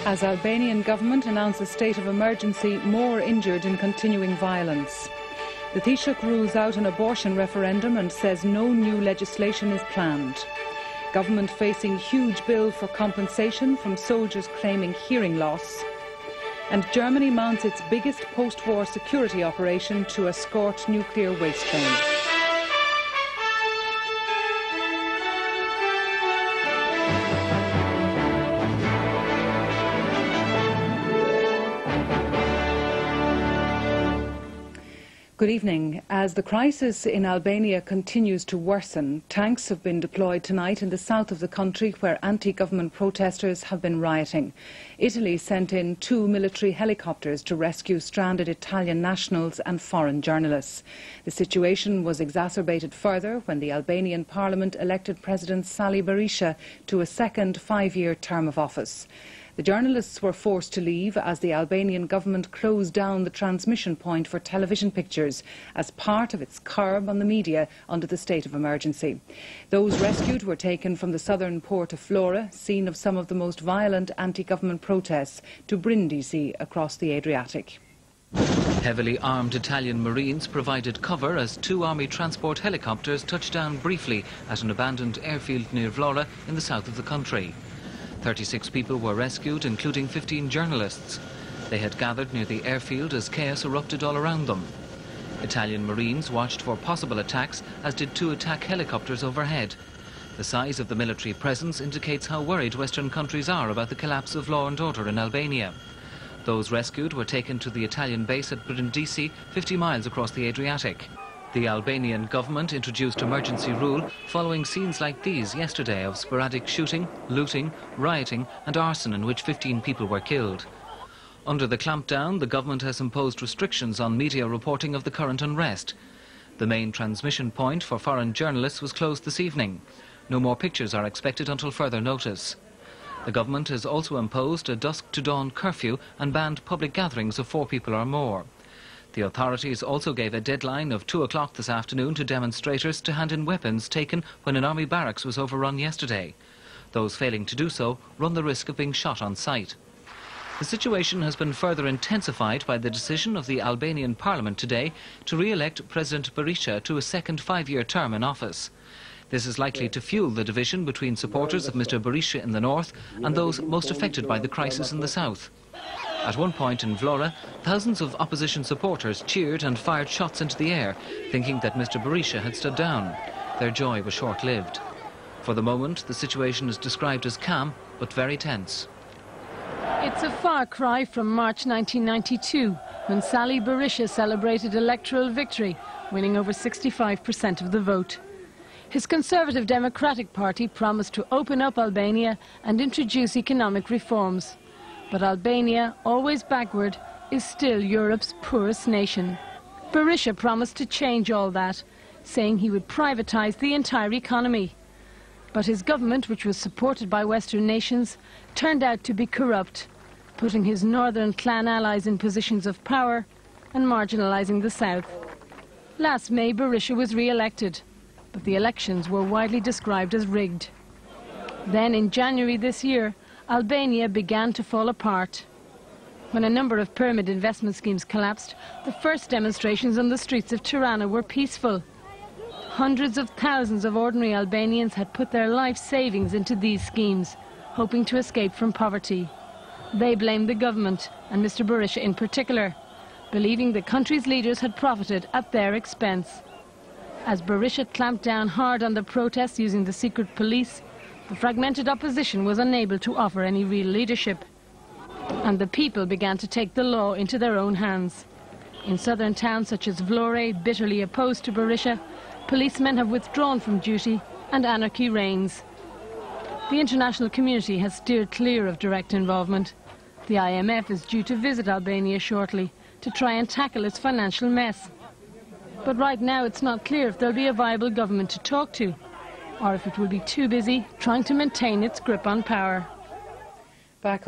As Albanian government announces state of emergency, more injured in continuing violence. The Taoiseach rules out an abortion referendum and says no new legislation is planned. Government facing huge bill for compensation from soldiers claiming hearing loss. And Germany mounts its biggest post-war security operation to escort nuclear waste trains. Good evening. As the crisis in Albania continues to worsen, tanks have been deployed tonight in the south of the country where anti-government protesters have been rioting. Italy sent in 2 military helicopters to rescue stranded Italian nationals and foreign journalists. The situation was exacerbated further when the Albanian parliament elected President Sali Berisha to a second 5-year term of office. The journalists were forced to leave as the Albanian government closed down the transmission point for television pictures as part of its curb on the media under the state of emergency. Those rescued were taken from the southern port of Flora, scene of some of the most violent anti-government protests, to Brindisi across the Adriatic. Heavily armed Italian Marines provided cover as 2 army transport helicopters touched down briefly at an abandoned airfield near Vlora in the south of the country. 36 people were rescued, including 15 journalists. They had gathered near the airfield as chaos erupted all around them. Italian Marines watched for possible attacks, as did 2 attack helicopters overhead. The size of the military presence indicates how worried Western countries are about the collapse of law and order in Albania. Those rescued were taken to the Italian base at Brindisi, 50 miles across the Adriatic. The Albanian government introduced emergency rule following scenes like these yesterday of sporadic shooting, looting, rioting and arson in which 15 people were killed. Under the clampdown, the government has imposed restrictions on media reporting of the current unrest. The main transmission point for foreign journalists was closed this evening. No more pictures are expected until further notice. The government has also imposed a dusk-to-dawn curfew and banned public gatherings of 4 people or more. The authorities also gave a deadline of 2 o'clock this afternoon to demonstrators to hand in weapons taken when an army barracks was overrun yesterday. Those failing to do so run the risk of being shot on sight. The situation has been further intensified by the decision of the Albanian parliament today to re-elect President Berisha to a second 5-year term in office. This is likely to fuel the division between supporters of Mr. Berisha in the north and those most affected by the crisis in the south. At one point in Vlora, thousands of opposition supporters cheered and fired shots into the air, thinking that Mr. Berisha had stood down. Their joy was short-lived. For the moment, the situation is described as calm, but very tense. It's a far cry from March 1992, when Sali Berisha celebrated electoral victory, winning over 65% of the vote. His Conservative Democratic Party promised to open up Albania and introduce economic reforms. But Albania, always backward, is still Europe's poorest nation. Berisha promised to change all that, saying he would privatize the entire economy. But his government, which was supported by Western nations, turned out to be corrupt, putting his northern clan allies in positions of power and marginalizing the south. Last May, Berisha was re-elected, but the elections were widely described as rigged. Then, in January this year, Albania began to fall apart. When a number of pyramid investment schemes collapsed, the first demonstrations on the streets of Tirana were peaceful. Hundreds of thousands of ordinary Albanians had put their life savings into these schemes, hoping to escape from poverty. They blamed the government, and Mr. Berisha in particular, believing the country's leaders had profited at their expense. As Berisha clamped down hard on the protests using the secret police, the fragmented opposition was unable to offer any real leadership. And the people began to take the law into their own hands. In southern towns such as Vlore, bitterly opposed to Berisha, policemen have withdrawn from duty and anarchy reigns. The international community has steered clear of direct involvement. The IMF is due to visit Albania shortly to try and tackle its financial mess. But right now it's not clear if there'll be a viable government to talk to, or if it will be too busy trying to maintain its grip on power. Back